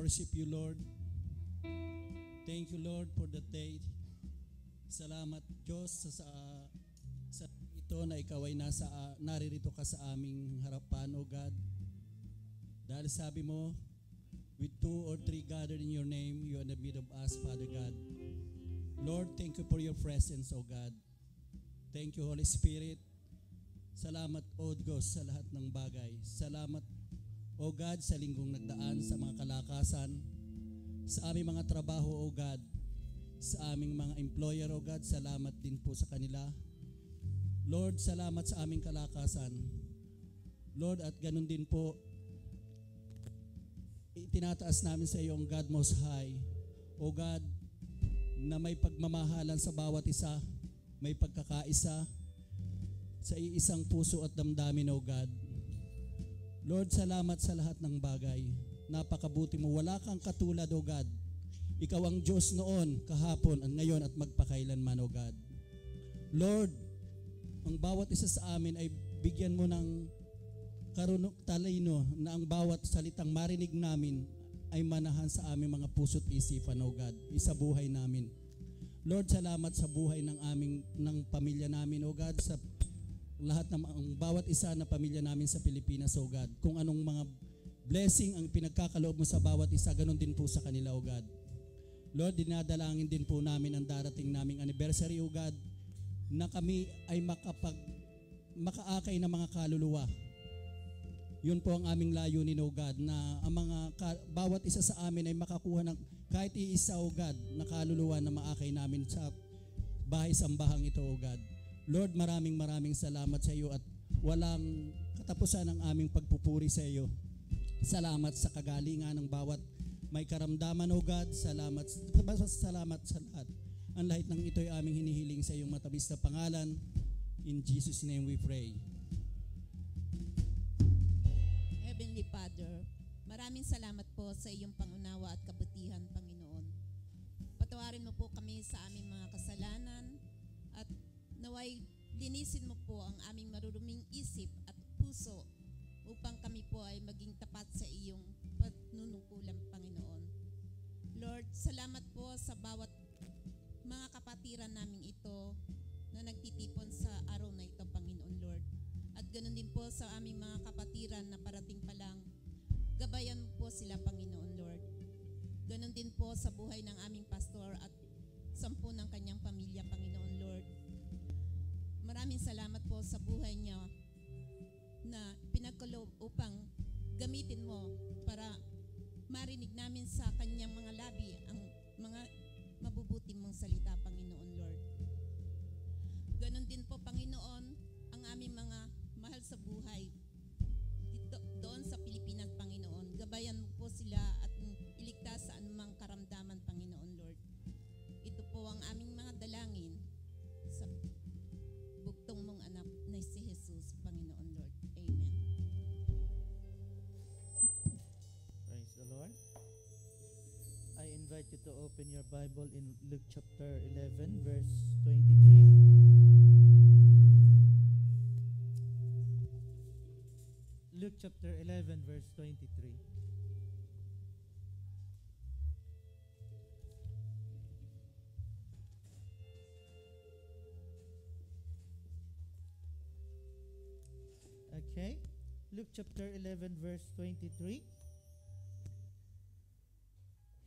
worship you, Lord. Thank you, Lord, for the day. Salamat, Diyos, sa ito na ikaw ay naririto ka sa aming harapan, O God. Dahil sabi mo, with 2 or 3 gathered in your name, you are in the midst of us, Father God. Lord, thank you for your presence, O God. Thank you, Holy Spirit. Salamat, O Diyos, sa lahat ng bagay. Salamat, O God, sa linggong nagdaan, sa mga kalakasan, sa aming mga trabaho, O God, sa aming mga employer, O God, salamat din po sa kanila. Lord, salamat sa aming kalakasan. Lord, at ganun din po, itinataas namin sa iyo ang God Most High. O God, na may pagmamahalan sa bawat isa, may pagkakaisa, sa iisang puso at damdamin, O God. Lord, salamat sa lahat ng bagay. Napakabuti mo. Wala kang katulad, O God. Ikaw ang Diyos noon, kahapon, at ngayon, at magpakailanman, O God. Lord, ang bawat isa sa amin ay bigyan mo ng talino na ang bawat salitang marinig namin ay manahan sa aming mga puso't isipan, O God, isa buhay namin. Lord, salamat sa buhay ng pamilya namin, O God, sa lahat ng bawat isa na pamilya namin sa Pilipinas, O God. Kung anong mga blessing ang pinagkakaloob mo sa bawat isa, ganun din po sa kanila, O God. Lord, dinadalangin din po namin ang darating naming anniversary, O God, na kami ay makaakay ng mga kaluluwa. Yun po ang aming layunin, O God, na ang bawat isa sa amin ay makakuha ng kahit iisa, O God, na kaluluwa na maakay namin sa bahay-sambahang ito, O God. Lord, maraming salamat sa iyo at walang katapusan ang aming pagpupuri sa iyo. Salamat sa kagalingan ng bawat may karamdaman, O God. Salamat sa lahat. Ang lahat ng ito ay aming hinihiling sa iyong matabis na pangalan. In Jesus' name we pray. Heavenly Father, maraming salamat po sa iyong pangunawa at kabutihan, Panginoon. Patawarin mo po kami sa aming mga kasalanan at naway linisin mo po ang aming maruruming isip at puso upang kami po ay maging tapat sa iyong panunungkulan, Panginoon. Lord, salamat po sa bawat mga kapatiran namin ito na nagtitipon sa araw na ito, Panginoon Lord. At ganoon din po sa aming mga kapatiran na parating pa lang, gabayan mo po sila, Panginoon Lord. Ganoon din po sa buhay ng aming pastor at 10 ng kanyang pamilya, Panginoon Lord. Maraming salamat po sa buhay niya na pinagkaloob upang gamitin mo para marinig namin sa kanyang mga labi ang mga mabubuti mong salita, Panginoon Lord. Ganon din po, Panginoon, ang aming mga mahal sa buhay doon sa Pilipinas, Panginoon. Gabayan mo po sila at iligtas sa anumang karamdaman, Panginoon Lord. Ito po ang aming mga dalangin sa bugtong mong anak na si Jesus, Panginoon Lord. Amen. Praise the Lord. I invite you to open your Bible in Luke chapter 11, verse 23. Luke chapter 11, verse 23. Okay. Luke chapter 11, verse 23.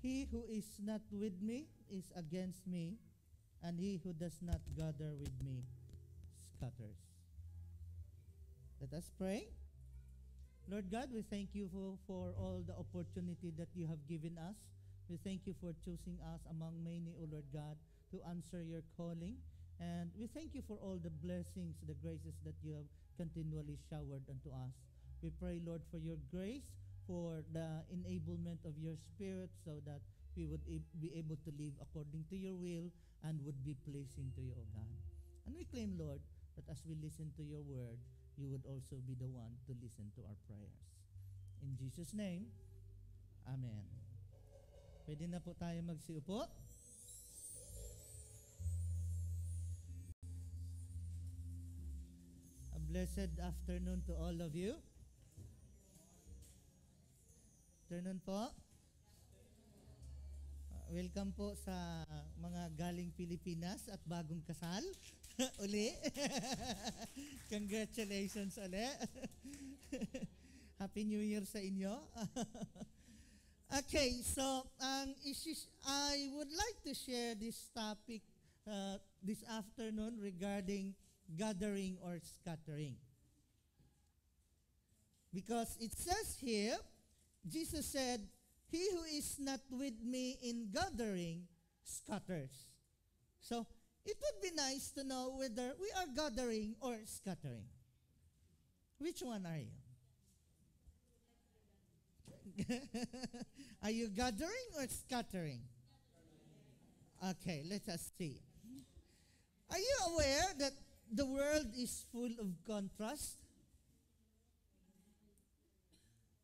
He who is not with me is against me, and he who does not gather with me scatters. Let us pray. Lord God, we thank you for all the opportunity that you have given us. We thank you for choosing us among many, O Lord God, to answer your calling. And we thank you for all the blessings, the graces that you have continually showered unto us. We pray, Lord, for your grace, for the enablement of your Spirit, so that we would be able to live according to your will and would be pleasing to you, O God. And we claim, Lord, that as we listen to your word, you would also be the one to listen to our prayers. In Jesus' name, Amen. Pwede na po tayo magsiupo. A blessed afternoon to all of you. Afternoon po. welcome po sa mga galing Pilipinas at bagong kasal. Uli. Congratulations uli. Happy New Year sa inyo. Okay, so I would like to share this topic this afternoon regarding gathering or scattering. Because it says here, Jesus said, "He who is not with me in gathering scatters." So, it would be nice to know whether we are gathering or scattering. Which one are you? Are you gathering or scattering? Okay, let us see. Are you aware that the world is full of contrast?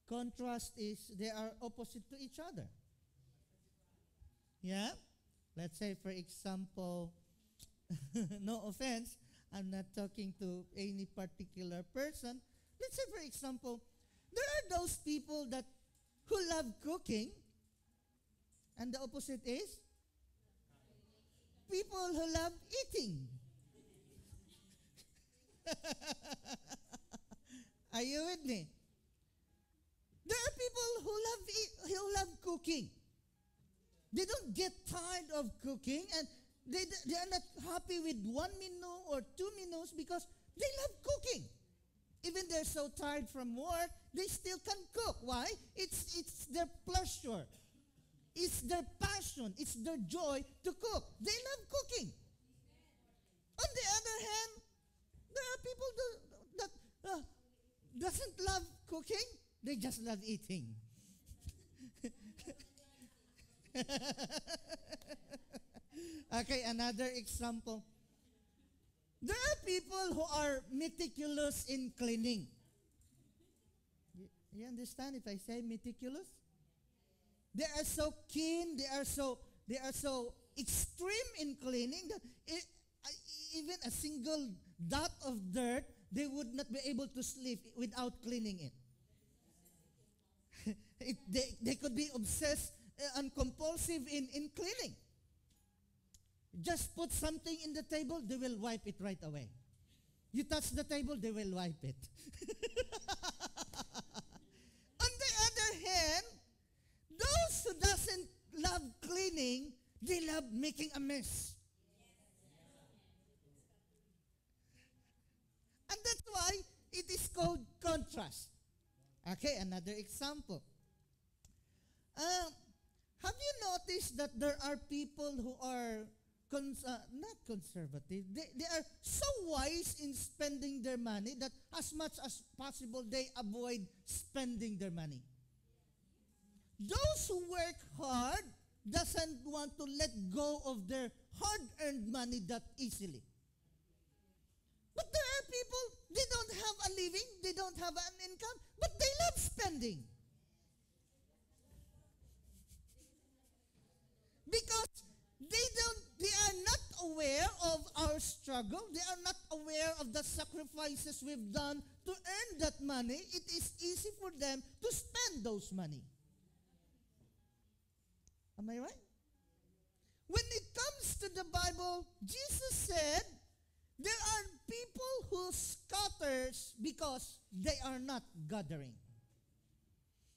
Contrast is they are opposite to each other. Yeah? Let's say, for example, no offense, I'm not talking to any particular person. Let's say, for example, there are those people who love cooking, and the opposite is people who love eating. Are you with me? There are people who love cooking. They don't get tired of cooking, and they are not happy with one menu or two menus because they love cooking. Even they're so tired from work, they still can cook. Why? It's their pleasure. It's their passion. It's their joy to cook. They love cooking. On the other hand, there are people that doesn't love cooking. They just love eating. Okay, another example. There are people who are meticulous in cleaning. You understand if I say meticulous? They are so keen, they are so extreme in cleaning that even a single dot of dirt, they would not be able to sleep without cleaning it. They could be obsessed and compulsive in cleaning. Just put something in the table, they will wipe it right away. You touch the table, they will wipe it. On the other hand, those who doesn't love cleaning, they love making a mess. And that's why it is called contrast. Okay, another example. Have you noticed that there are people who are not conservative? They are so wise in spending their money that as much as possible they avoid spending their money. Those who work hard doesn't want to let go of their hard-earned money that easily. But there are people, they don't have a living, they don't have an income, but they love spending. Because they are not aware of our struggle. They are not aware of the sacrifices we've done to earn that money. It is easy for them to spend those money. Am I right? When it comes to the Bible, Jesus said, there are people who scatters because they are not gathering.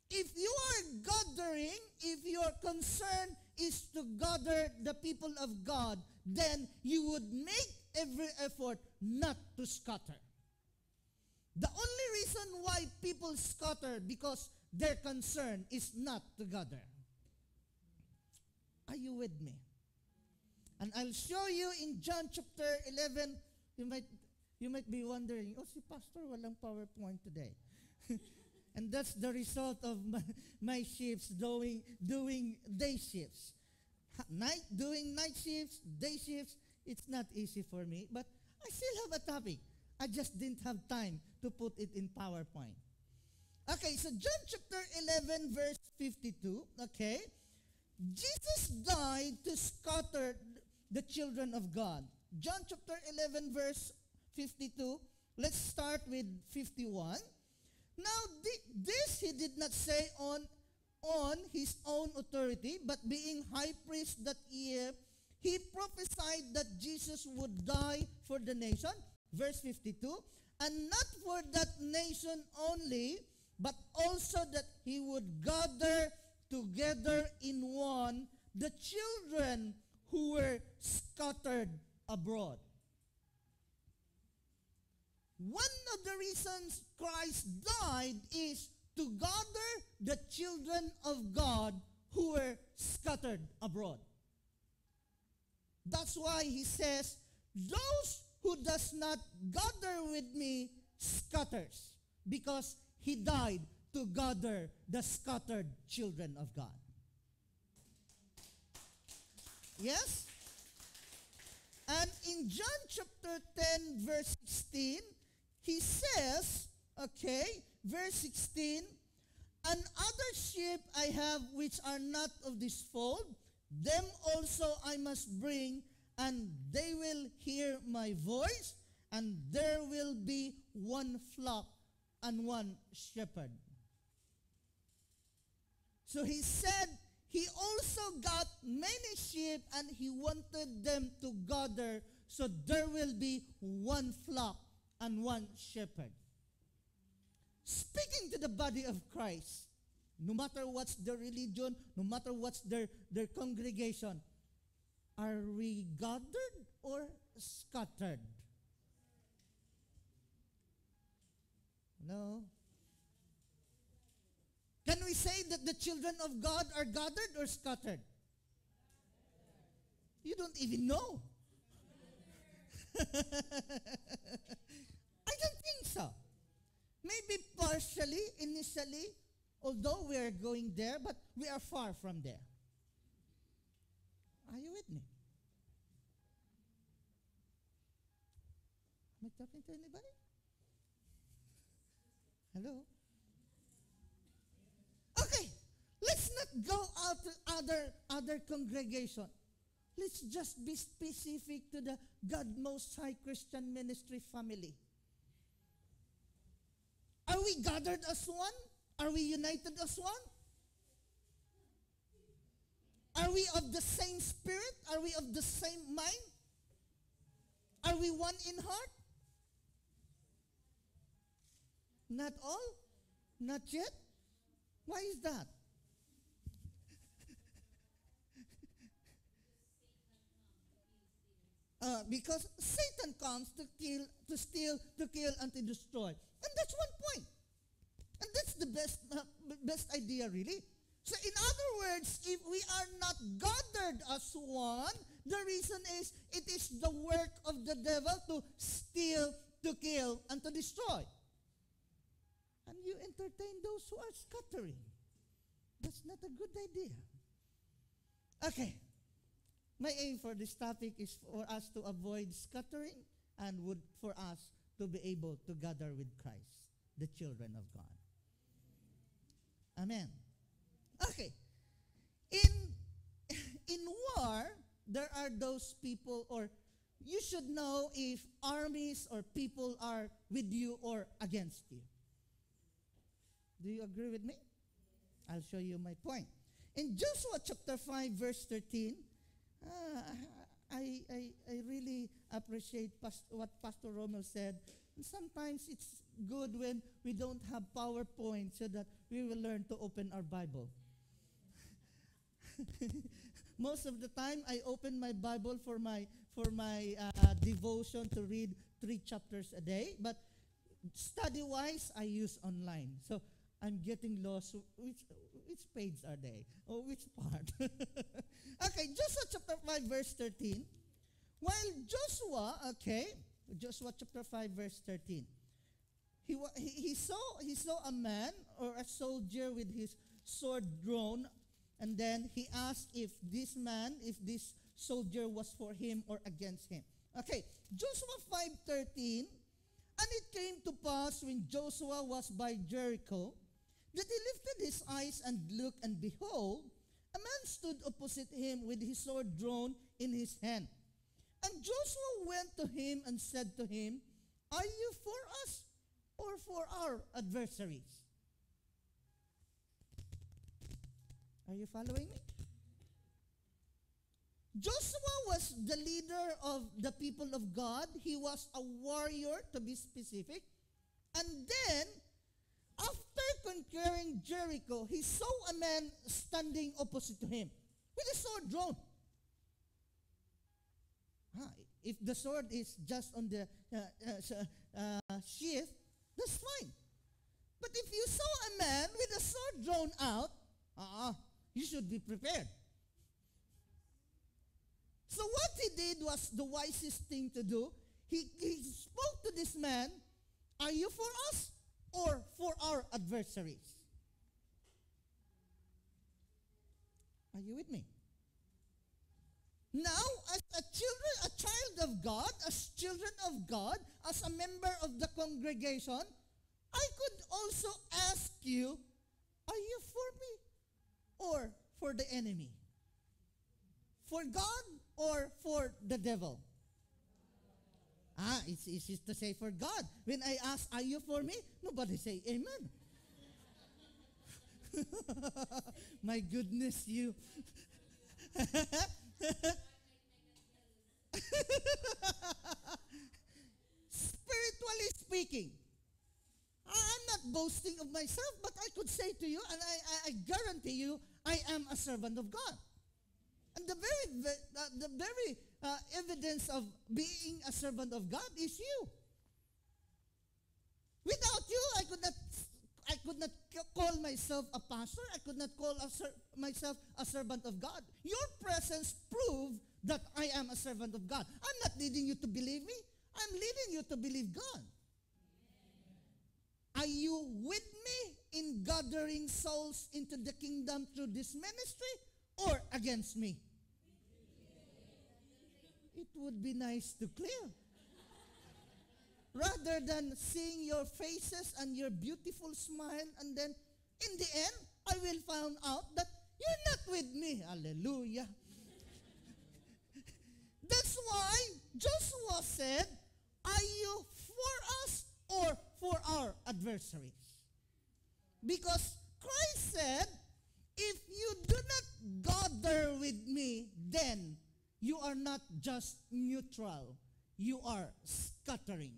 If you are gathering, if your concern is to gather the people of God, then you would make every effort not to scatter. The only reason why people scatter because their concern is not to gather. Are you with me? And I'll show you in John chapter 11. You might be wondering, si Pastor walang PowerPoint today. And that's the result of my shifts doing day shifts. Doing night shifts, day shifts, it's not easy for me. But I still have a topic. I just didn't have time to put it in PowerPoint. Okay, so John chapter 11 verse 52, okay. Jesus died to scatter the children of God. John chapter 11 verse 52. Let's start with 51. Now, this he did not say on on his own authority, but being high priest that year, he prophesied that Jesus would die for the nation. Verse 52, and not for that nation only, but also that he would gather together in one the children who were scattered abroad. One of the reasons Christ died is to gather the children of God who were scattered abroad. That's why he says, those who does not gather with me scatters, because he died to gather the scattered children of God. Yes? And in John chapter 10, verse 16, he says, okay, verse 16, and other sheep I have which are not of this fold, them also I must bring, and they will hear my voice, and there will be one flock and one shepherd. So he said he also got many sheep, and he wanted them to gather, so there will be one flock and one shepherd. Speaking to the body of Christ, no matter what's their religion, no matter what's their congregation, are we gathered or scattered? No. Can we say that the children of God are gathered or scattered? You don't even know. I don't think so. Maybe partially, initially, although we are going there, but we are far from there. Are you with me? Am I talking to anybody? Hello? Okay, let's not go out to other congregation. Let's just be specific to the God Most High Christian Ministry family. Are we gathered as one? Are we united as one? Are we of the same spirit? Are we of the same mind? Are we one in heart? Not all? Not yet? Why is that? Because Satan comes to kill, to steal, to kill, and to destroy. And that's one point. And that's the best idea, really. So in other words, if we are not gathered as one, the reason is it is the work of the devil to steal, to kill, and to destroy. And you entertain those who are scattering. That's not a good idea. Okay. My aim for this topic is for us to avoid scattering and for us to be able to gather with Christ, the children of God. Amen. Okay. In war, there are those people, or you should know if armies or people are with you or against you. Do you agree with me? I'll show you my point. In Joshua chapter 5, verse 13, I really appreciate what Pastor Romel said. And sometimes it's good when we don't have PowerPoint so that we will learn to open our Bible. Most of the time, I open my Bible for my devotion to read 3 chapters a day. But study-wise, I use online. So I'm getting lost. Which page are they? Or which part? Okay, Joshua chapter 5, verse 13. While Joshua chapter 5, verse 13. He saw a man or a soldier with his sword drawn, and then he asked if this soldier was for him or against him. Okay, Joshua 5:13. And it came to pass when Joshua was by Jericho that he lifted his eyes and looked, and behold, a man stood opposite him with his sword drawn in his hand. And Joshua went to him and said to him, Are you for us or for our adversaries? Are you following me? Joshua was the leader of the people of God. He was a warrior, to be specific. And then, after conquering Jericho, he saw a man standing opposite to him with a sword drawn. If the sword is just on the sheath, that's fine. But if you saw a man with a sword drawn out, you should be prepared. So what he did was the wisest thing to do. He spoke to this man, are you for us or for our adversaries? Are you with me? Now, as a child of God, as children of God, as a member of the congregation, I could also ask you, are you for me or for the enemy? For God or for the devil? It's easy to say for God. When I ask, are you for me? Nobody say amen. My goodness, you. Spiritually speaking, I'm not boasting of myself, but I could say to you, and I guarantee you, I am a servant of God. And the very evidence of being a servant of God is you. Without you, I could not call myself a pastor. I could not call myself a servant of God. Your presence proves that I am a servant of God. I'm not leading you to believe me. I'm leading you to believe God. Are you with me in gathering souls into the kingdom through this ministry or against me? It would be nice to clear. Rather than seeing your faces and your beautiful smile, and then in the end, I will find out that you're not with me. Hallelujah. That's why Joshua said, are you for us or for our adversaries? Because Christ said, if you do not gather with me, then you are not just neutral. You are scattering.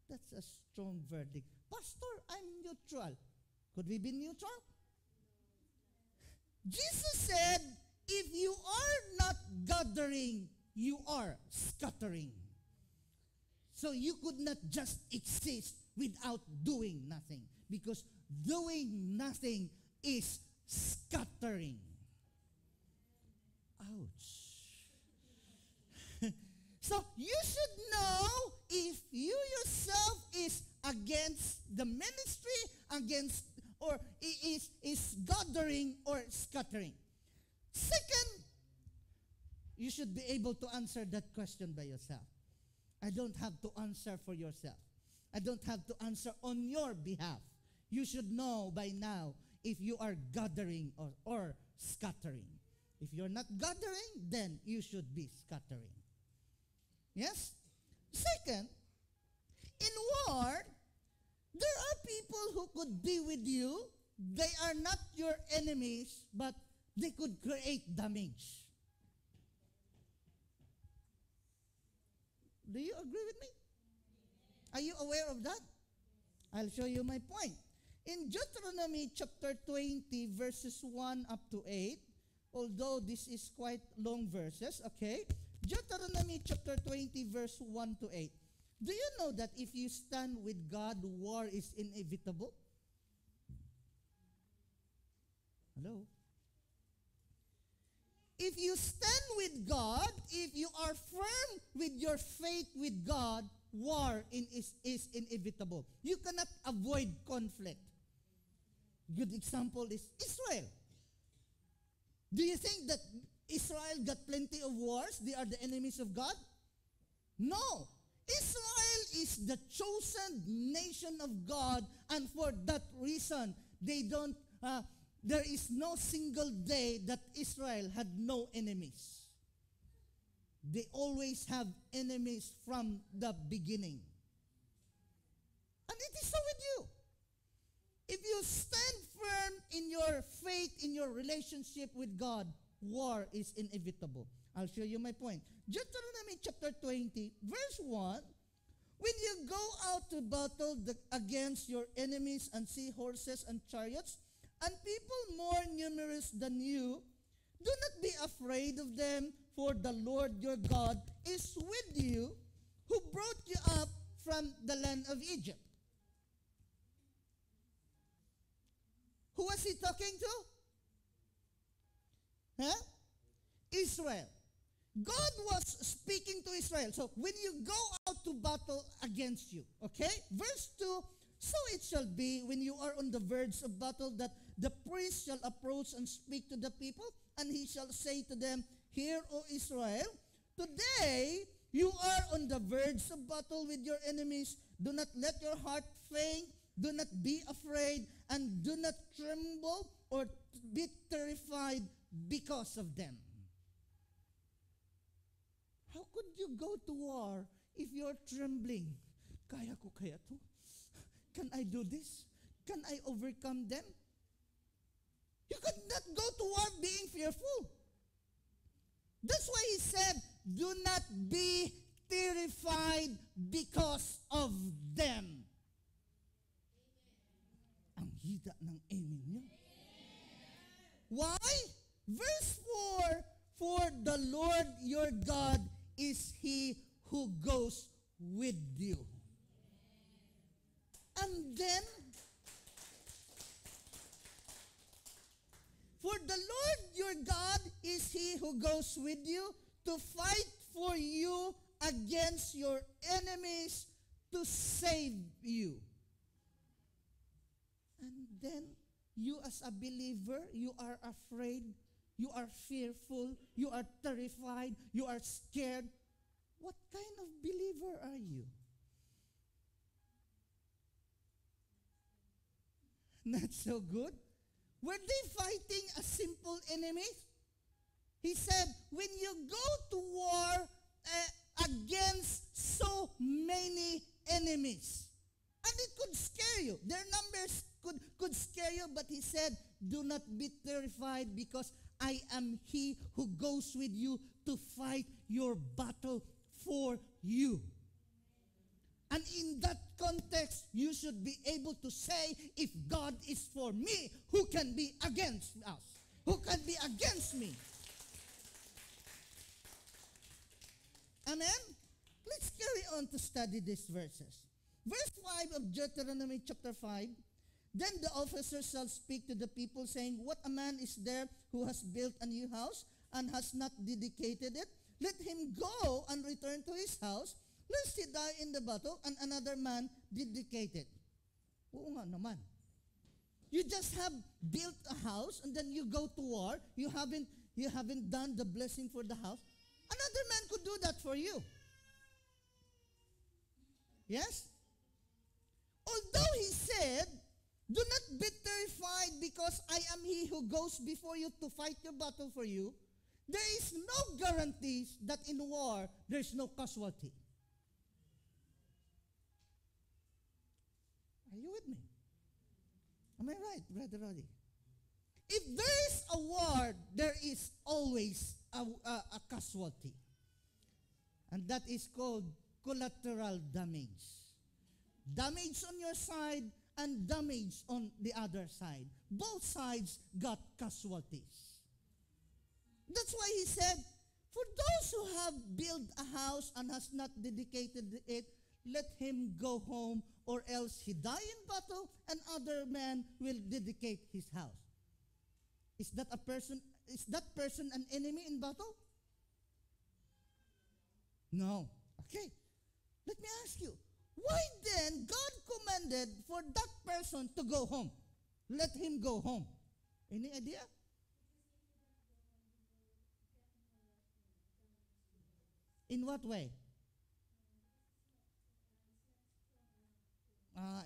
That's a strong verdict. Pastor, I'm neutral. Could we be neutral? Jesus said, if you are not gathering, you are scattering. So you could not just exist without doing nothing, because doing nothing is scattering. Ouch. So you should know if you yourself is against the ministry, against, or is gathering or scattering. Second, you should be able to answer that question by yourself. I don't have to answer for yourself. I don't have to answer on your behalf. You should know by now if you are gathering or scattering. If you're not gathering, then you should be scattering. Yes? Second, in war, there are people who could be with you. They are not your enemies, but they could create damage. Do you agree with me? Are you aware of that? I'll show you my point. In Deuteronomy chapter 20, verses 1 up to 8, although this is quite long verses, okay? Deuteronomy chapter 20, verse 1 to 8. Do you know that if you stand with God, war is inevitable? Hello? If you stand with God, if you are firm with your faith with God, war is inevitable. You cannot avoid conflict. Good example is Israel. Do you think that Israel got plenty of wars? They are the enemies of God? No. Israel is the chosen nation of God, and for that reason, there is no single day that Israel had no enemies. They always have enemies from the beginning. And it is so with you. If you stand firm in your faith, in your relationship with God, war is inevitable. I'll show you my point. Deuteronomy chapter 20, verse 1, when you go out to battle against your enemies and see horses and chariots, and people more numerous than you, do not be afraid of them, for the Lord your God is with you, who brought you up from the land of Egypt. Who was he talking to? Huh? Israel. God was speaking to Israel. So when you go out to battle against you, okay? Verse 2, so it shall be when you are on the verge of battle that the priest shall approach and speak to the people, and he shall say to them, Hear, O Israel, today you are on the verge of battle with your enemies. Do not let your heart faint. Do not be afraid, and do not tremble or be terrified because of them. How could you go to war if you're trembling? Kaya ko kaya to? Can I do this? Can I overcome them? You could not go to war being fearful. That's why he said, do not be terrified because of them. Ang hida ng amen niyo. Why? Verse 4, for the Lord your God is He who goes with you. And then, for the Lord your God is He who goes with you to fight for you against your enemies to save you. And then, you as a believer, you are afraid, you are fearful, you are terrified, you are scared. What kind of believer are you? Not so good. Were they fighting a simple enemy? He said, when you go to war against so many enemies, and it could scare you. Their numbers could scare you, but he said, do not be terrified because I am He who goes with you to fight your battle for you. And in that context, you should be able to say, if God is for me, who can be against us? Who can be against me? Amen? Let's carry on to study these verses. Verse 5 of Deuteronomy chapter 5, then the officers shall speak to the people, saying, what a man is there who has built a new house and has not dedicated it? Let him go and return to his house, lest he die in the battle, and another man dedicate it. Oo nga naman. You just have built a house, and then you go to war. You haven't done the blessing for the house. Another man could do that for you. Yes? Although he said, do not be terrified because I am He who goes before you to fight your battle for you, there is no guarantees that in war there is no casualty. Are you with me? Am I right, Brother Roddy? If there is a war, there is always a casualty. And that is called collateral damage. Damage on your side and damage on the other side. Both sides got casualties. That's why he said, for those who have built a house and has not dedicated it, let him go home, or else he die in battle, and other man will dedicate his house. Is that person an enemy in battle? No. Okay. Let me ask you, why then God commanded for that person to go home? Let him go home. Any idea? In what way?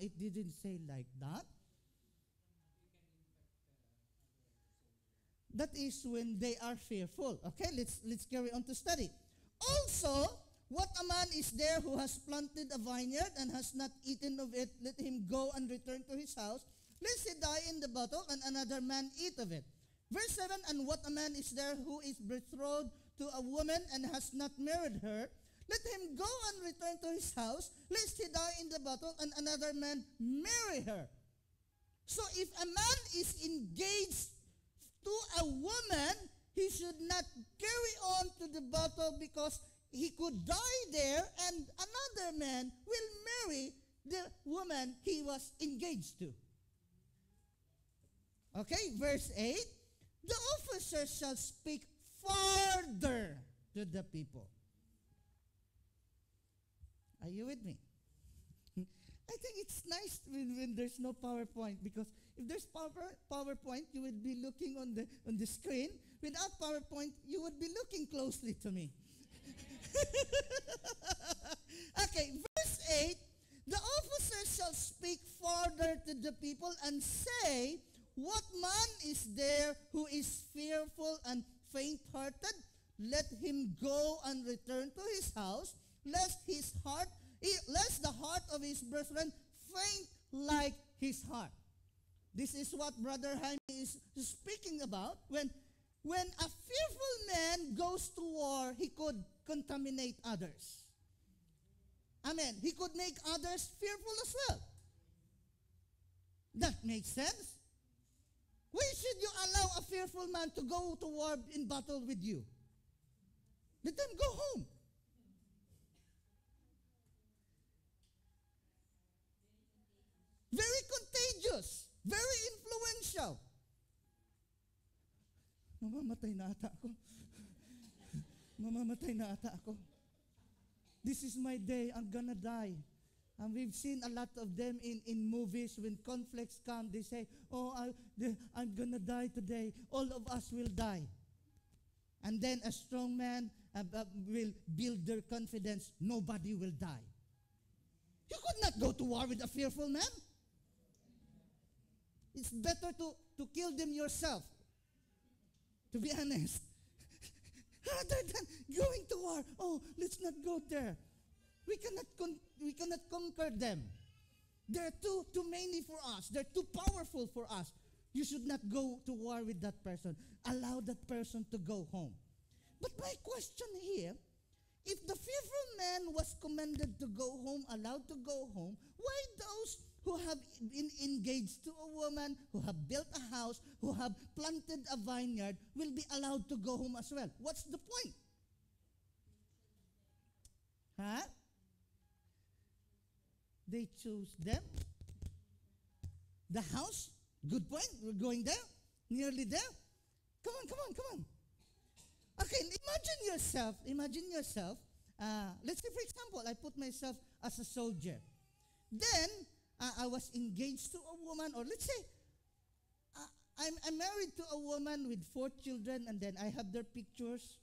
It didn't say like that. That is when they are fearful. Okay, let's carry on to study. Also, what a man is there who has planted a vineyard and has not eaten of it, let him go and return to his house. lest he die in the battle, and another man eat of it. Verse 7, and what a man is there who is betrothed to a woman and has not married her? Let him go and return to his house, lest he die in the battle, and another man marry her. So if a man is engaged to a woman, he should not carry on to the battle because he could die there and another man will marry the woman he was engaged to. Okay, verse 8. The officer shall speak farther to the people. Are you with me? I think it's nice when there's no PowerPoint, because if there's PowerPoint, you would be looking on the screen. Without PowerPoint, you would be looking closely to me. Okay, verse 8. The officer shall speak farther to the people and say, what man is there who is fearful and faint-hearted? Let him go and return to his house, lest the heart of his brethren faint like his heart. This is what Brother Jaime is speaking about. When a fearful man goes to war, he could contaminate others. Amen. He could make others fearful as well. That makes sense. Why should you allow a fearful man to go to war in battle with you? Let them go home. Very contagious. Very influential. Mamamatay na ata ako. Mamamatay na ata ako. This is my day. I'm gonna die. And we've seen a lot of them in movies. When conflicts come, they say, oh, I'm gonna die today. All of us will die. And then a strong man will build their confidence. Nobody will die. You could not go to war with a fearful man. It's better to kill them yourself, to be honest, rather than going to war. Oh, let's not go there. We cannot conquer them. They're too many for us. They're too powerful for us. You should not go to war with that person. Allow that person to go home. But my question here, if the fearful man was commanded to go home, allowed to go home, why those who have been engaged to a woman, who have built a house, who have planted a vineyard, will be allowed to go home as well? What's the point? Huh? They choose them. The house, good point. We're going there, nearly there. Come on. Okay, imagine yourself. Let's say, for example, I put myself as a soldier. Then, I was engaged to a woman, or let's say, I'm married to a woman with 4 children, and then I have their pictures.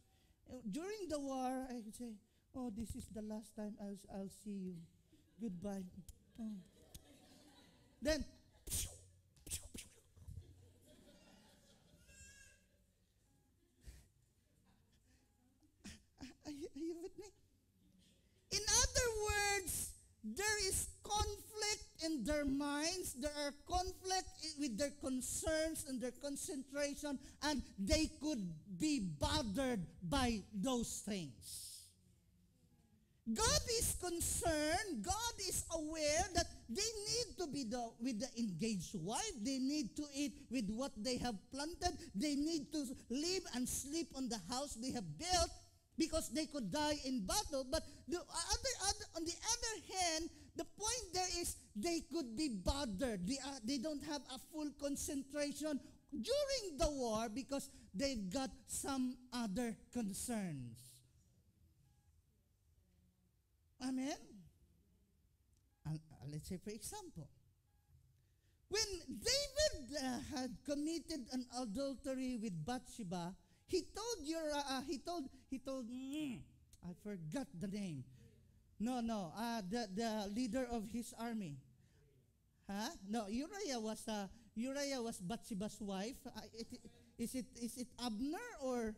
During the war, I would say, oh, this is the last time I'll see you. Goodbye. Oh. Then, are you with me? In other words, there is conflict in their minds. There are conflict with their concerns and their concentration, and they could be bothered by those things. God is concerned. God is aware that they need to be with the engaged wife. They need to eat with what they have planted. They need to live and sleep on the house they have built, because they could die in battle. But on the other hand, the point there is they could be bothered. They don't have a full concentration during the war because they've got some other concerns. Amen? Let's say, for example, when David had committed an adultery with Bathsheba, he told I forgot the name. The leader of his army. Huh? No, Uriah was Bathsheba's wife. Is it Abner, or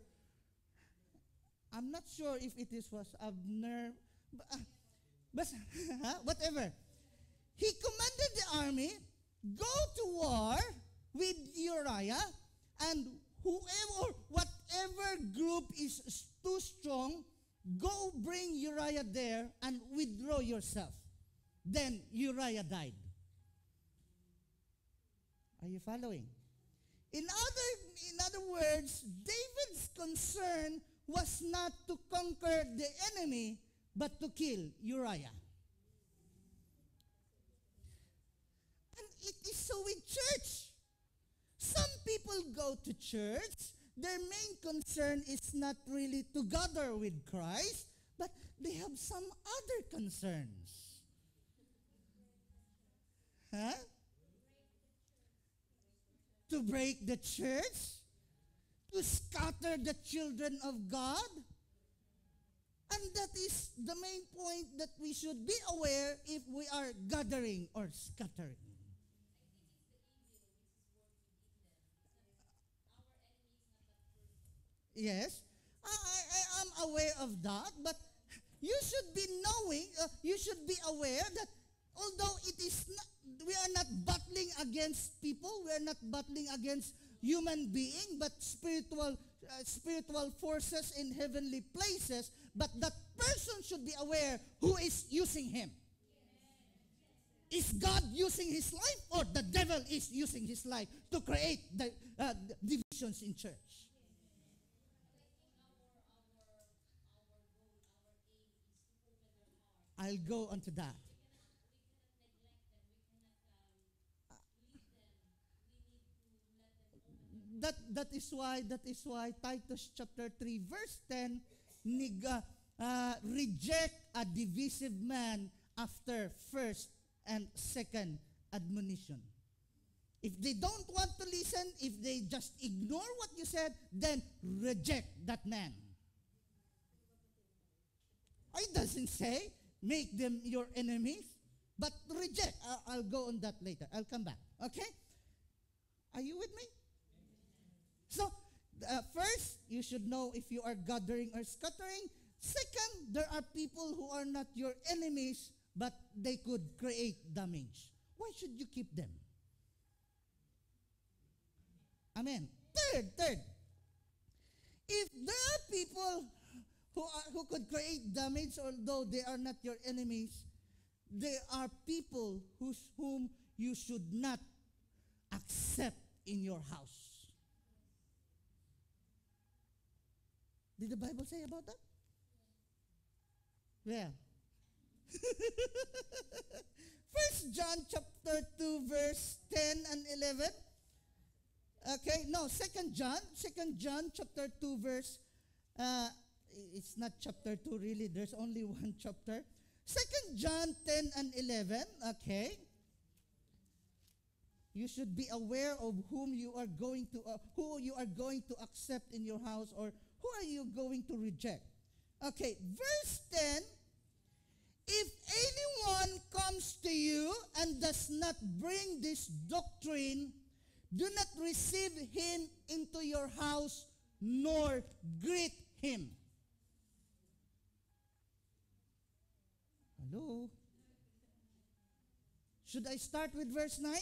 I'm not sure if it was Abner, but whatever. He commanded the army. go to war with Uriah, and whoever or whatever group is too strong, go bring Uriah there and withdraw yourself. Then Uriah died. Are you following? In other words, David's concern was not to conquer the enemy, but to kill Uriah. And it is so with church. Some people go to church, their main concern is not really to gather with Christ, but they have some other concerns. Huh? To break the church, to scatter the children of God. And that is the main point that we should be aware if we are gathering or scattering. Yes, I am aware of that, but you should be knowing, you should be aware that although it is not, we are not battling against people, we are not battling against human being, but spiritual forces in heavenly places, but that person should be aware who is using him. Is God using his life, or the devil is using his life to create the divisions in church? I'll go on to that. That is why Titus chapter 3 verse 10 reject a divisive man after first and second admonition. If they don't want to listen, if they just ignore what you said, then reject that man. It doesn't say make them your enemies, but reject. I'll go on that later. I'll come back. Okay? Are you with me? So, first, you should know if you are gathering or scattering. Second, there are people who are not your enemies, but they could create damage. Why should you keep them? Amen. Third, if there are people who could create damage, although they are not your enemies, there are people whom you should not accept in your house. Did the Bible say about that? Where? 1 John chapter 2 verse 10 and 11. Okay, no, 2 John chapter 2 verse, it's not chapter 2 really, there's only one chapter. 2 John 10 and 11, okay. You should be aware of who you are going to accept in your house, or who are you going to reject. Okay, verse 10, if anyone comes to you and does not bring this doctrine, do not receive him into your house, nor greet him. Hello? Should I start with verse 9?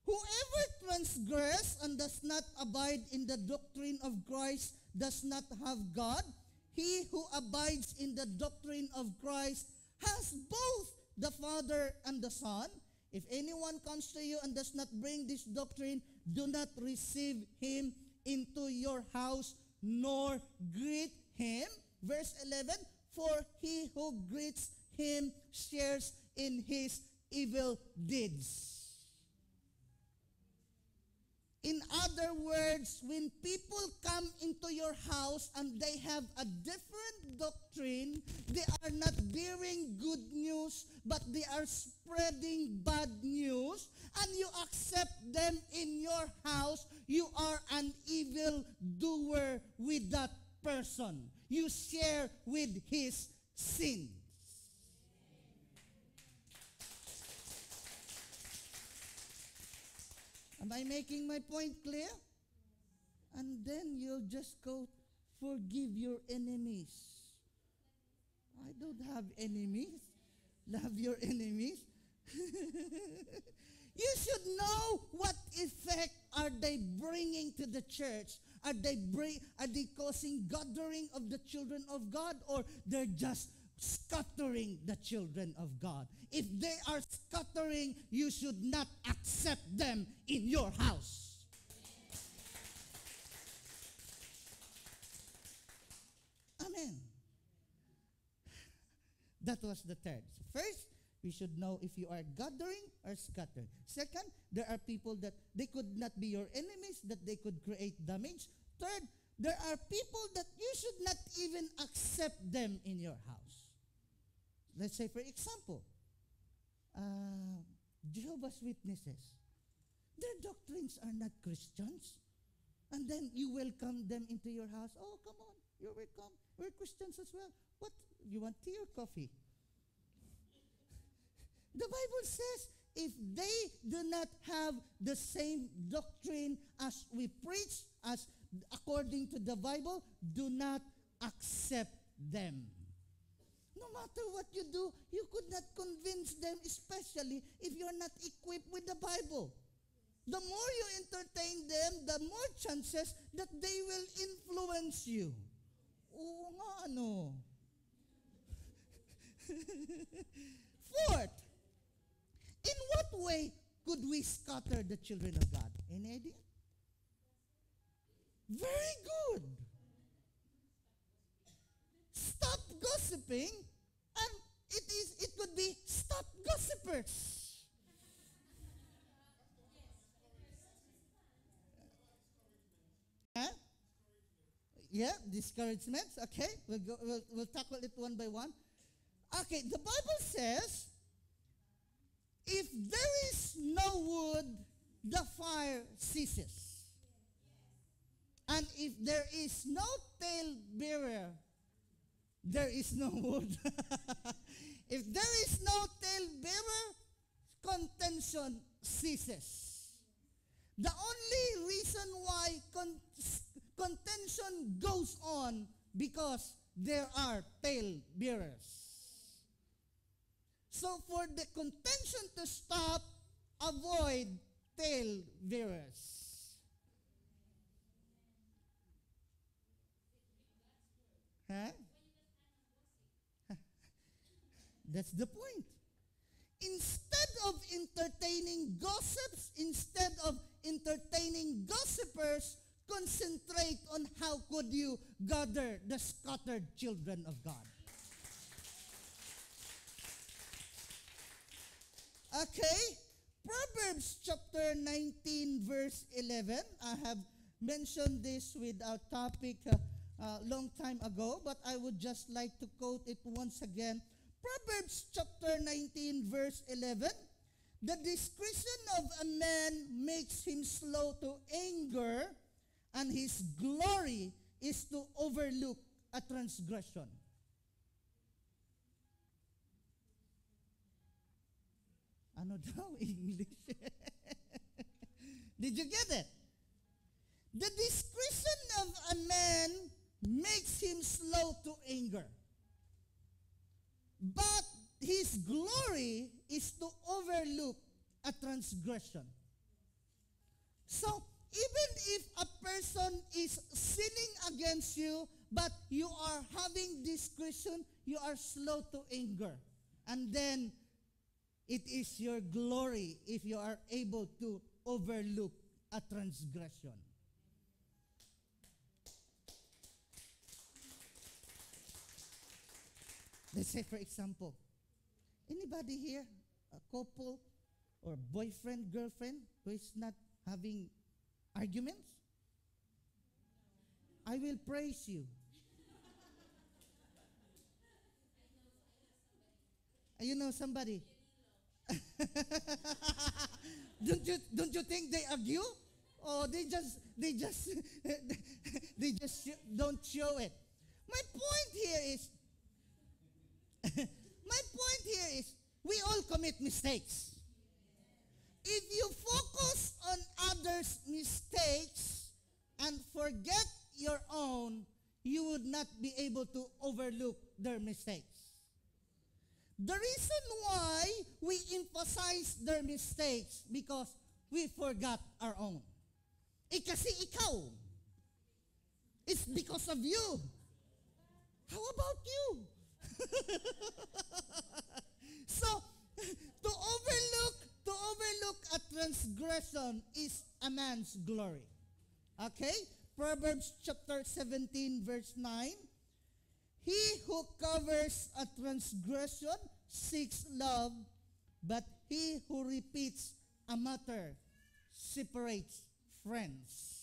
Whoever transgress and does not abide in the doctrine of Christ does not have God. He who abides in the doctrine of Christ has both the Father and the Son. If anyone comes to you and does not bring this doctrine, do not receive him into your house, nor greet him. Verse 11, for he who greets him shares in his evil deeds. In other words, when people come into your house and they have a different doctrine, they are not bearing good news, but they are spreading bad news, and you accept them in your house, you are an evil doer with that person. You share with his sin. Am I making my point clear? And then you'll just go, forgive your enemies. I don't have enemies. Love your enemies. You should know what effect are they bringing to the church. Are they causing gathering of the children of God, or they're just scattering the children of God? If they are scattering, you should not accept them in your house. Amen. That was the third. First, we should know if you are gathering or scattering. Second, there are people that they could not be your enemies, that they could create damage. Third, there are people that you should not even accept them in your house. Let's say, for example, Jehovah's Witnesses. Their doctrines are not Christians. And then you welcome them into your house. Oh, come on, you're welcome. We're Christians as well. What? You want tea or coffee? The Bible says, if they do not have the same doctrine as we preach, as according to the Bible, do not accept them. No matter what you do, you could not convince them, especially if you're not equipped with the Bible. The more you entertain them, the more chances that they will influence you. Oo nga, ano. Fourth, in what way could we scatter the children of God? Any idea? Very good. Stop gossiping, and it could be stop gossipers. Huh? Yeah, discouragements. Okay, we'll tackle it one by one. Okay, the Bible says, if there is no wood, the fire ceases. And if there is no talebearer, there is no wood. If there is no talebearer, contention ceases. The only reason why contention goes on because there are talebearers. So for the contention to stop, avoid talebearers. Huh? That's the point. Instead of entertaining gossips, instead of entertaining gossipers, concentrate on how could you gather the scattered children of God. Okay, Proverbs chapter 19 verse 11. I have mentioned this with our topic long time ago, but I would just like to quote it once again. Proverbs chapter 19 verse 11. The discretion of a man makes him slow to anger, and his glory is to overlook a transgression. Ano daw English? Did you get it? The discretion of a man makes him slow to anger, but his glory is to overlook a transgression. So, even if a person is sinning against you, but you are having discretion, you are slow to anger. And then, it is your glory if you are able to overlook a transgression. Let's say, for example, anybody here, a couple or boyfriend, girlfriend, who is not having arguments? I will praise you. You know somebody? Don't you think they argue? Or they just don't show it. My point here is we all commit mistakes. If you focus on others' mistakes and forget your own, you would not be able to overlook their mistakes. The reason why we emphasize their mistakes because we forgot our own. Kasi ikaw. It's because of you. How about you? So, to overlook a transgression is a man's glory. Okay? Proverbs chapter 17 verse 9. He who covers a transgression seeks love, but he who repeats a matter separates friends.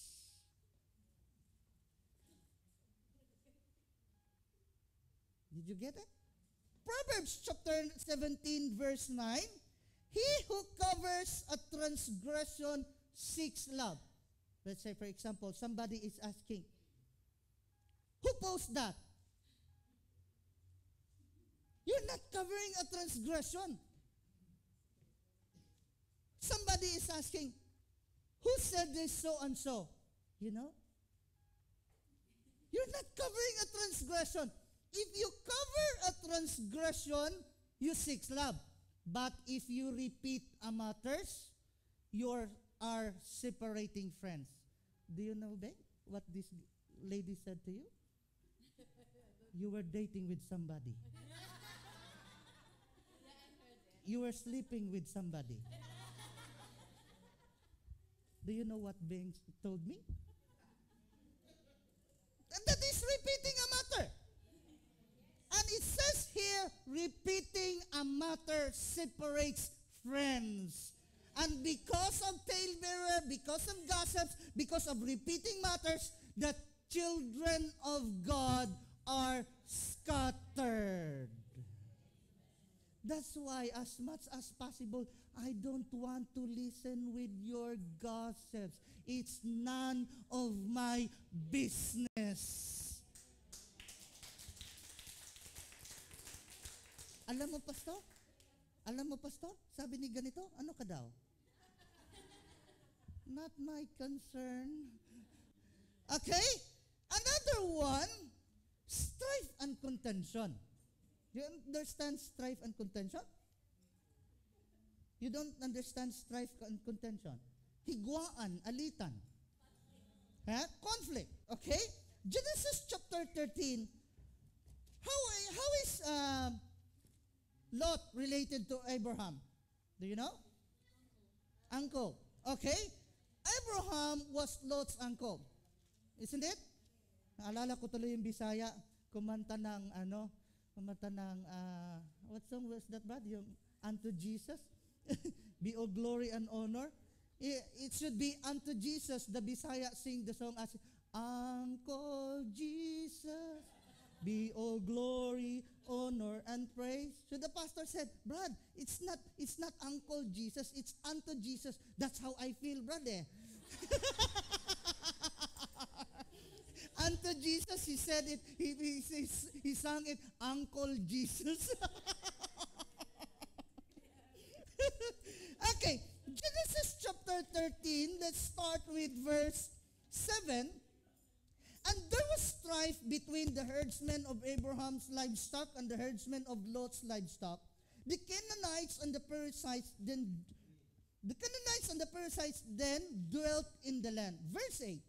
Did you get it? Proverbs chapter 17 verse 9. He who covers a transgression seeks love. Let's say, for example, somebody is asking, who posed that? You're not covering a transgression. Somebody is asking, who said this so and so? You know? You're not covering a transgression. If you cover a transgression, you seek love. But if you repeat a matters, you are separating friends. Do you know, babe, what this lady said to you? You were dating with somebody. You were sleeping with somebody. Do you know what Bing told me? That is repeating a matter. And it says here, repeating a matter separates friends. And because of talebearer, because of gossips, because of repeating matters, the children of God are scattered. That's why, as much as possible, I don't want to listen with your gossips. It's none of my business. Alam mo, Pastor? Sabi ni ganito, ano ka daw? Not my concern. Okay? Another one, strife and contention. Do you understand strife and contention? You don't understand strife and contention. Higwaan, alitan. Conflict. Okay? Genesis chapter 13. How is Lot related to Abraham? Do you know? Uncle. Okay? Abraham was Lot's uncle. Isn't it? Naalala ko tuloy yung Bisaya, kumanta ng what song was that, Brad? Yung Unto Jesus? Be all glory and honor. It should be unto Jesus. The Bisaya sing the song as, Uncle Jesus, be all glory, honor, and praise. So the pastor said, Brad, it's not Uncle Jesus, it's unto Jesus. That's how I feel, brother. Unto Jesus, he said it, he sang it, Uncle Jesus. Okay, Genesis chapter 13, let's start with verse 7. And there was strife between the herdsmen of Abraham's livestock and the herdsmen of Lot's livestock. The Canaanites and the Perizzites then dwelt in the land. Verse 8.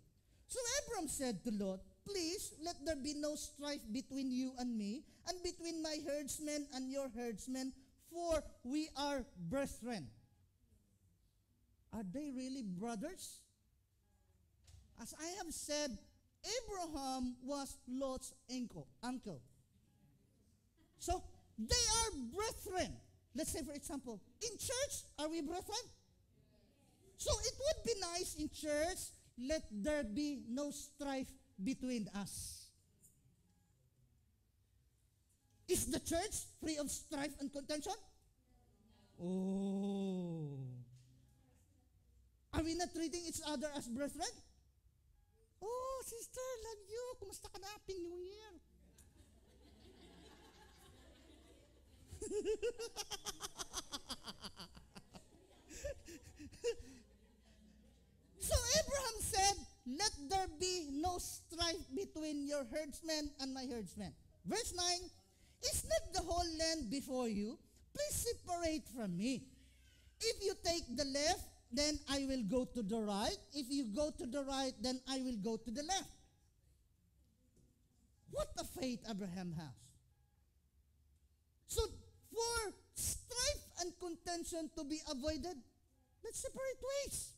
So Abram said to Lot, please let there be no strife between you and me, and between my herdsmen and your herdsmen, for we are brethren. Are they really brothers? As I have said, Abraham was Lot's uncle. So, they are brethren. Let's say, for example, in church, are we brethren? So, it would be nice in church, let there be no strife between us. Is the church free of strife and contention? Oh. Are we not treating each other as brethren? Oh, sister, love you. Kumusta ka na? Happy New Year. So Abraham said, let there be no strife between your herdsmen and my herdsmen. Verse 9, Is not the whole land before you? Please separate from me. If you take the left, then I will go to the right. If you go to the right, then I will go to the left. What a faith Abraham has. So, for strife and contention to be avoided, let's separate ways.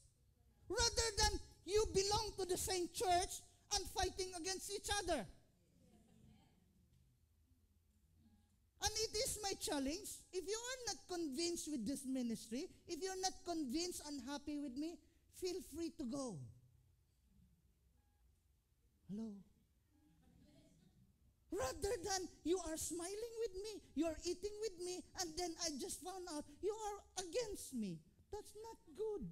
Rather than you belong to the same church and fighting against each other. And it is my challenge, if you are not convinced with this ministry, if you're not convinced and happy with me, feel free to go. Hello? Rather than you are smiling with me, you are eating with me, and then I just found out you are against me. That's not good.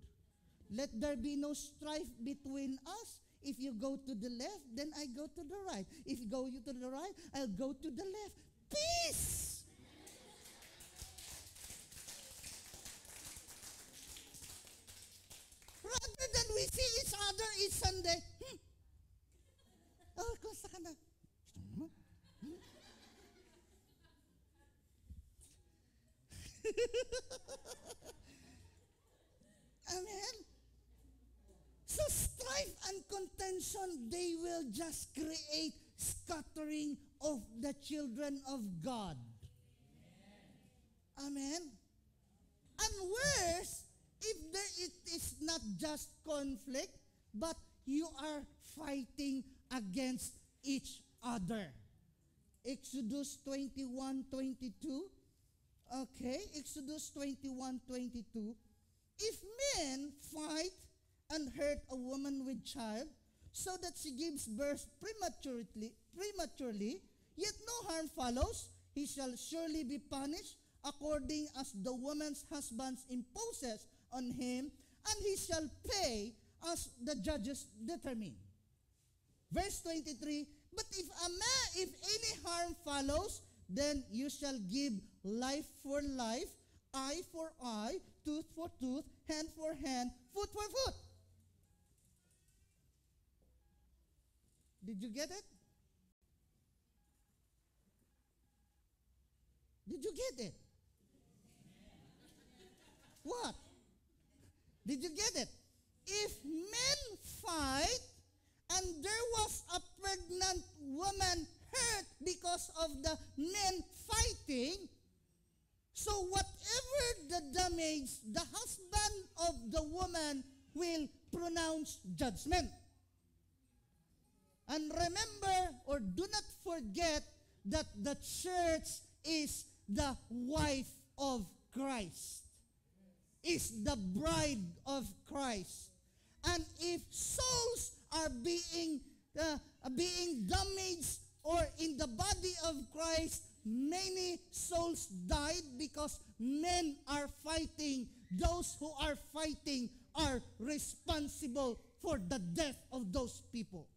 Let there be no strife between us. If you go to the left, then I go to the right. If you go to the right, I'll go to the left. Peace! Rather than we see each other each Sunday, oh, kumusta ka na? Amen? So strife and contention, they will just create scattering of the children of God. Amen? And worse, if it is not just conflict, but you are fighting against each other. Exodus 21:22. Okay, Exodus 21:22. If men fight and hurt a woman with child, so that she gives birth prematurely, yet no harm follows, he shall surely be punished according as the woman's husband imposes on him, and he shall pay as the judges determine. Verse 23, but if any harm follows, then you shall give life for life, eye for eye, tooth for tooth, hand for hand, foot for foot. Did you get it? Did you get it? What? Did you get it? If men fight and there was a pregnant woman hurt because of the men fighting, so whatever the damage, the husband of the woman will pronounce judgment. And remember, or do not forget, that the church is the wife of Christ, is the bride of Christ. And if souls are being damaged, or in the body of Christ, many souls died because men are fighting. Those who are fighting are responsible for the death of those people.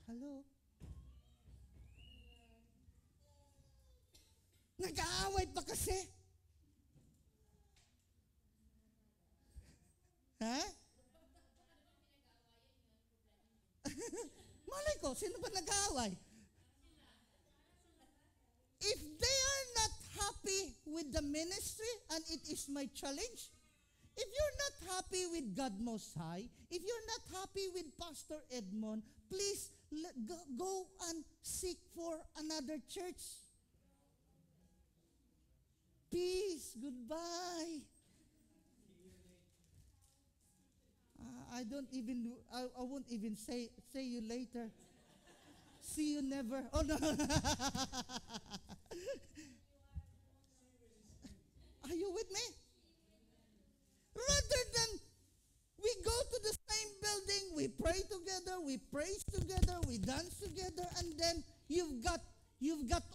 Hello? Nag-aaway pa kasi. Ha? Malay ko, sino ba nag-aaway? If they are not happy with the ministry, and it is my challenge, if you're not happy with God Most High, if you're not happy with Pastor Edmond, please go and seek for another church. Peace. Goodbye. I won't even say you later. See you never. Oh, no. Are you with me? Rather than we go to the same building, we pray together, we praise together, we dance together, and then you've got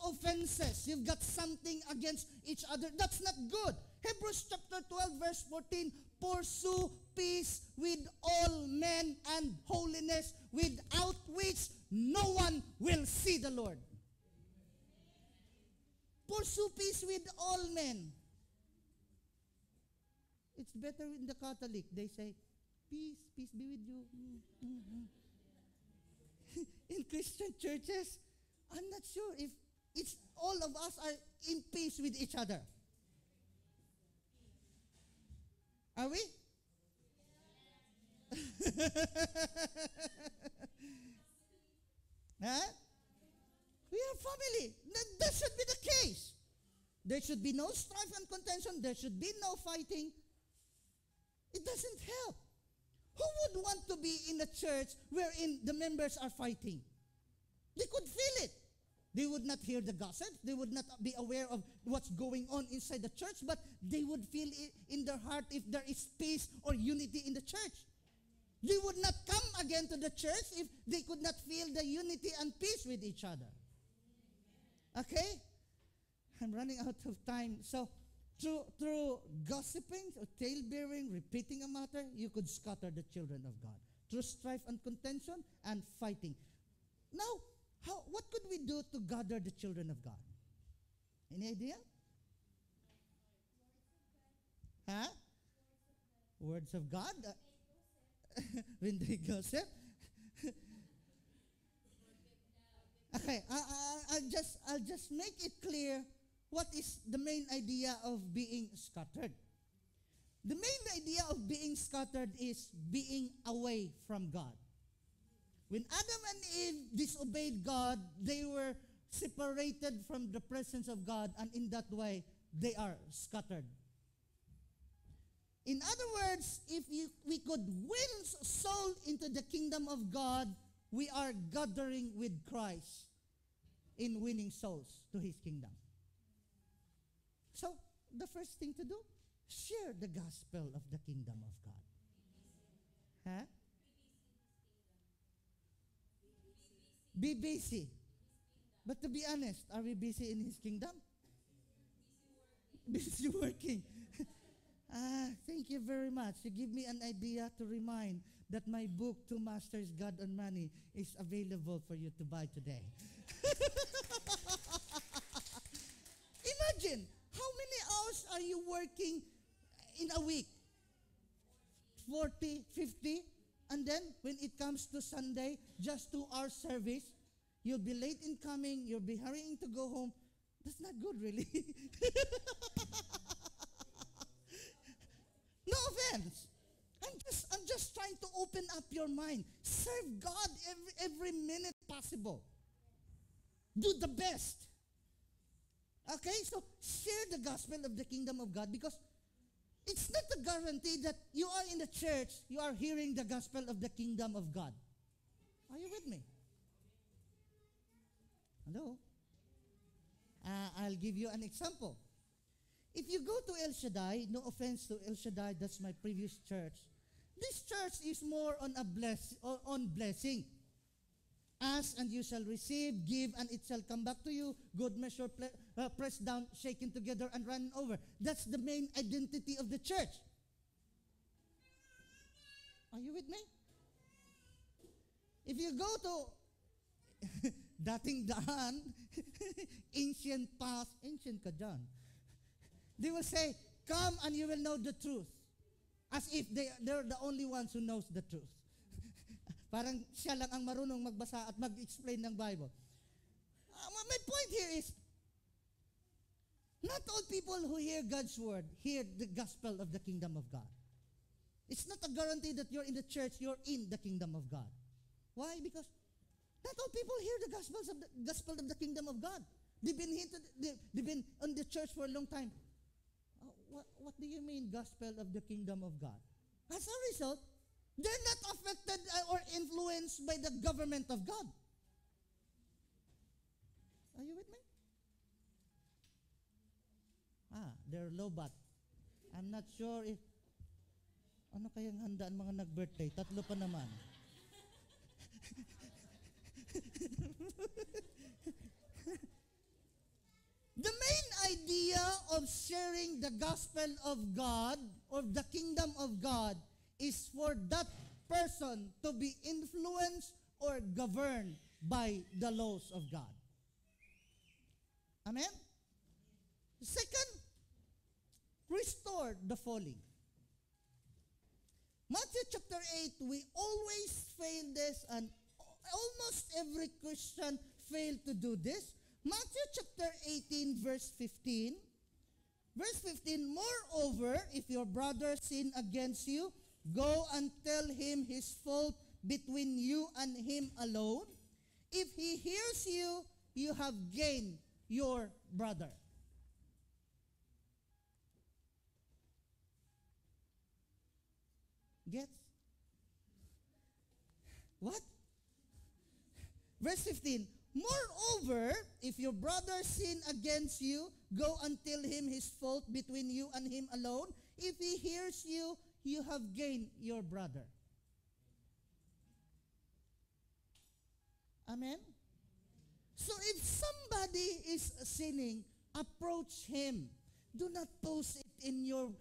offenses. You've got something against each other. That's not good. Hebrews chapter 12, verse 14, pursue peace with all men and holiness, without which no one will see the Lord. Pursue peace with all men. It's better in the Catholic. They say, peace be with you. In Christian churches, I'm not sure if it's all of us are in peace with each other. Are we? Huh? We are family. That should be the case. There should be no strife and contention. There should be no fighting. It doesn't help. Who would want to be in a church wherein the members are fighting? They could feel it. They would not hear the gossip. They would not be aware of what's going on inside the church, but they would feel it in their heart if there is peace or unity in the church. They would not come again to the church if they could not feel the unity and peace with each other. Okay? I'm running out of time. So, through gossiping or tale-bearing, repeating a matter, you could scatter the children of God. Through strife and contention and fighting. Now, what could we do to gather the children of God? Any idea? Huh? Words of God? When they gossip? Okay, I'll just make it clear what is the main idea of being scattered. The main idea of being scattered is being away from God. When Adam and Eve disobeyed God, they were separated from the presence of God, and in that way, they are scattered. In other words, if we could win soul into the kingdom of God, we are gathering with Christ in winning souls to His kingdom. So, the first thing to do, share the gospel of the kingdom of God. Huh? Be busy. But to be honest, are we busy in His kingdom? Busy working. Thank you very much. You give me an idea to remind that my book, Two Masters, God and Money, is available for you to buy today. Imagine, how many hours are you working in a week? 40, 50? And then, when it comes to Sunday, just 2 hours service, you'll be late in coming, you'll be hurrying to go home. That's not good, really. No offense. I'm just trying to open up your mind. Serve God every minute possible. Do the best. Okay, so share the gospel of the kingdom of God, because it's not a guarantee that you are in the church, you are hearing the gospel of the kingdom of God. Are you with me? Hello? I'll give you an example. If you go to El Shaddai, no offense to El Shaddai, that's my previous church. This church is more on on blessing. Ask and you shall receive, give and it shall come back to you. Good measure, pressed down, shaken together and run over. That's the main identity of the church. Are you with me? If you go to Dating Daan, ancient past, ancient ka dyan. They will say, come and you will know the truth. As if they're the only ones who knows the truth. Parang siya lang ang marunong magbasa at mag-explain ng Bible. My point here is, not all people who hear God's word hear the gospel of the kingdom of God. It's not a guarantee that you're in the church, you're in the kingdom of God. Why? Because not all people hear the gospel of the kingdom of God. They've been on the church for a long time. What do you mean, gospel of the kingdom of God? As a result, they're not affected or influenced by the government of God. Are you with me? They're low-bat. I'm not sure if, ano kayang handaan mga nag-birthday? Tatlo pa naman. The main idea of sharing the gospel of God or the kingdom of God is for that person to be influenced or governed by the laws of God. Amen? Second, restore the falling. Matthew chapter 8, we always fail this, and almost every Christian fail to do this? Matthew chapter 18, verse 15. Verse 15, moreover, if your brother sin against you, go and tell him his fault between you and him alone. If he hears you, you have gained your brother. Gets? What? Verse 15, moreover, if your brother sin against you, go and tell him his fault between you and him alone. If he hears you, you have gained your brother. Amen? So if somebody is sinning, approach him. Do not post it in your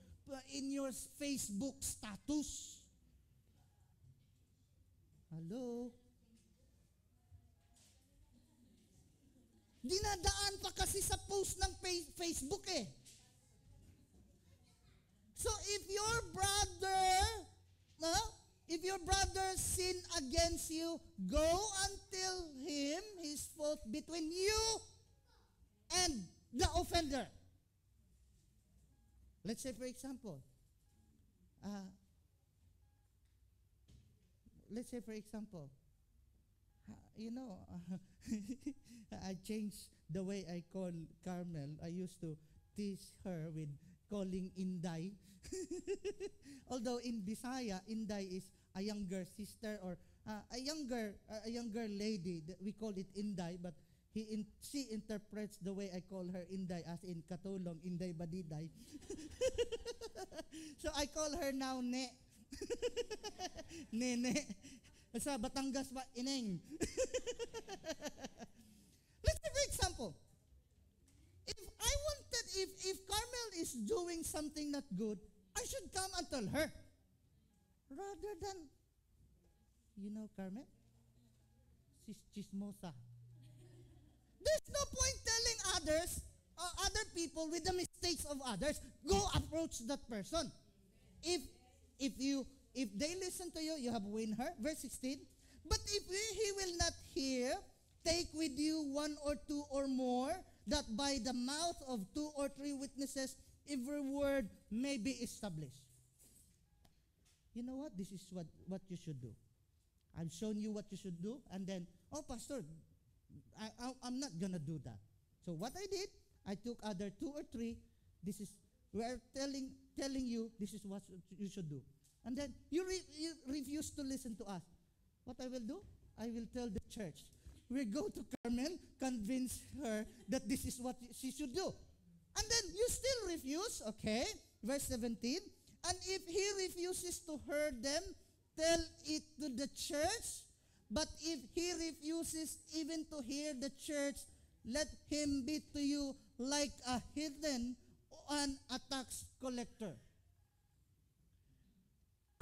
Facebook status. Hello? Dinadaan pa kasi sa post ng Facebook eh. So if your brother sin against you, go and tell him his fault between you and the offender. Let's say, for example, I changed the way I call Carmel. I used to tease her with calling Inday. Although in Bisaya, Inday is a younger sister or a younger lady. We call it Inday, but she interprets the way I call her Inday as in katulong, Inday Badiday. So I call her now Ne. Nene. Sa Batangas pa, Ineng. Let's say for example, if Carmel is doing something not good, I should come and tell her. Rather than, Carmel, she's chismosa. There's no point telling other people with the mistakes of others. Go approach that person. If they listen to you, you have win her. Verse 16. But if he will not hear, take with you one or two or more, that by the mouth of 2 or 3 witnesses, every word may be established. You know what? This is what you should do. I've shown you what you should do, and then, Pastor, I'm not gonna do that. So what I did, I took other 2 or 3. We're telling you this is what you should do. And then you refuse to listen to us. What I will do? I will tell the church. We go to Carmel, convince her that this is what she should do. And then you still refuse, okay? Verse 17. And if he refuses to hear them, tell it to the church. But if he refuses even to hear the church, let him be to you like a heathen and a tax collector.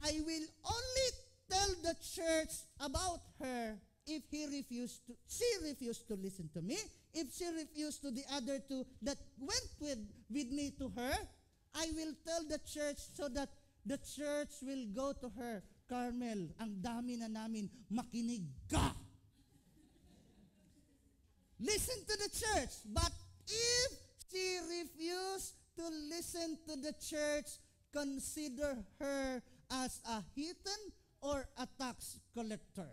I will only tell the church about her if she refused to listen to me. If she refused to the other two that went with me to her, I will tell the church so that the church will go to her. Carmel, ang dami na namin, makinig ka. Listen to the church. But if she refused to listen to the church, consider her as a heathen or a tax collector.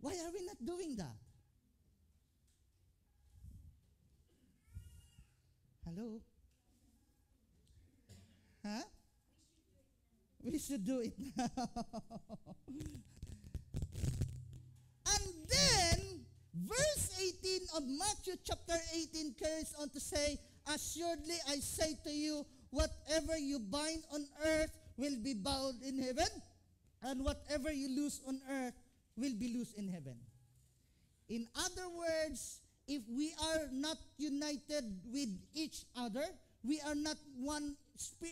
Why are we not doing that? Hello? Huh? We should do it now. And then, verse 18 of Matthew chapter 18 carries on to say, assuredly I say to you, whatever you bind on earth will be bound in heaven, and whatever you loose on earth will be loose in heaven. In other words, if we are not united with each other, we are not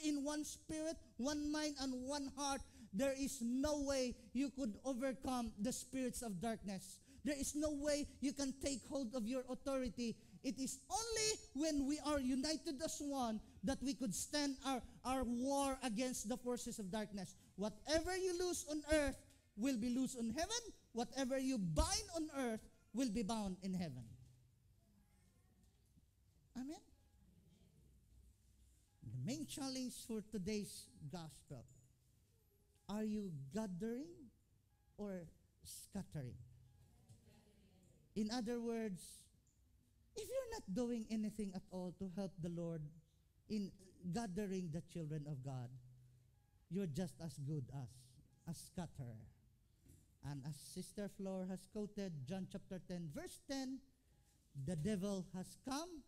in one spirit, one mind, and one heart, there is no way you could overcome the spirits of darkness. There is no way you can take hold of your authority. It is only when we are united as one that we could stand our war against the forces of darkness. Whatever you lose on earth will be loose on heaven. whatever you bind on earth will be bound in heaven. Amen? The main challenge for today's gospel, are you gathering or scattering? In other words, if you're not doing anything at all to help the Lord in gathering the children of God, you're just as good as a scatterer. And as Sister Flor has quoted, John chapter 10, verse 10, the devil has come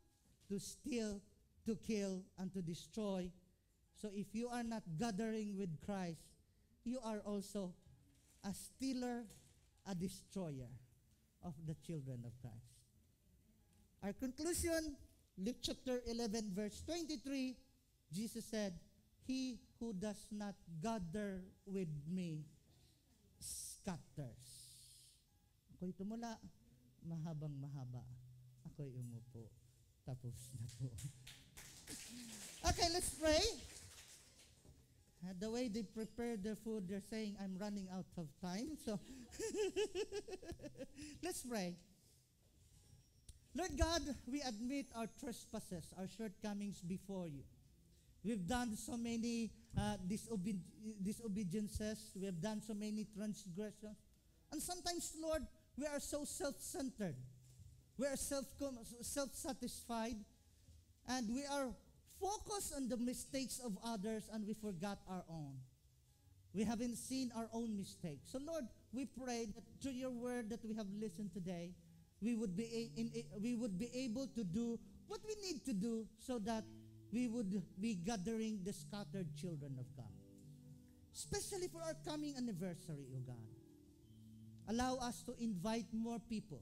to steal, to kill, and to destroy. So if you are not gathering with Christ, you are also a stealer, a destroyer of the children of Christ. Our conclusion, Luke chapter 11, verse 23, Jesus said, he who does not gather with me scatters. Ako'y tumula, mahabang mahaba. Ako'y umupo. Tapos na po. Okay, let's pray. The way they prepare their food, they're saying, I'm running out of time. So, let's pray. Lord God, we admit our trespasses, our shortcomings before you. We've done so many disobediences. We have done so many transgressions. And sometimes, Lord, we are so self-centered. We are self-satisfied. And we are focused on the mistakes of others and we forgot our own. We haven't seen our own mistakes. So, Lord, we pray that through your word that we have listened today, we would be able to do what we need to do so that we would be gathering the scattered children of God. Especially for our coming anniversary, O God. Allow us to invite more people.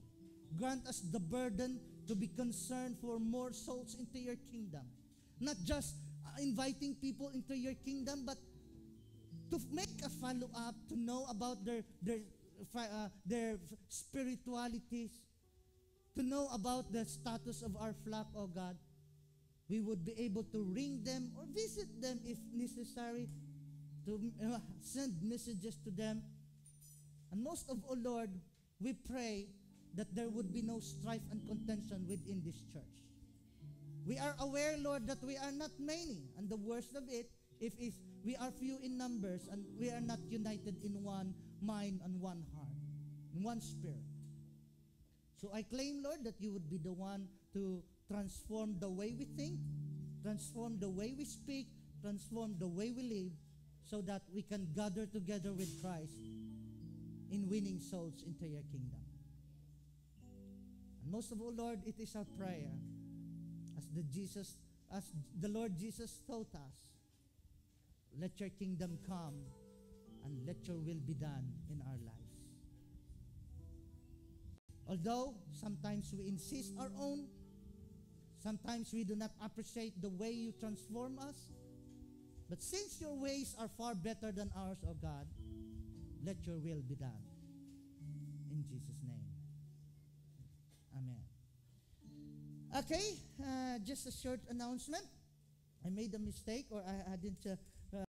Grant us the burden to be concerned for more souls into your kingdom. Not just inviting people into your kingdom, but to make a follow-up, to know about their spiritualities, to know about the status of our flock, O God. We would be able to ring them or visit them if necessary, to send messages to them. And most of all, Lord, we pray that there would be no strife and contention within this church. We are aware, Lord, that we are not many. And the worst of it, if we are few in numbers and we are not united in one mind and one heart, in one spirit. So I claim, Lord, that you would be the one to transform the way we think, transform the way we speak, transform the way we live, so that we can gather together with Christ in winning souls into your kingdom. And most of all, Lord, it is our prayer as the Lord Jesus taught us, let your kingdom come and let your will be done in our lives. Although sometimes we insist our own, sometimes we do not appreciate the way you transform us, but since your ways are far better than ours, O God, let your will be done. In Jesus' name. Amen. Okay, just a short announcement. I made a mistake, or I didn't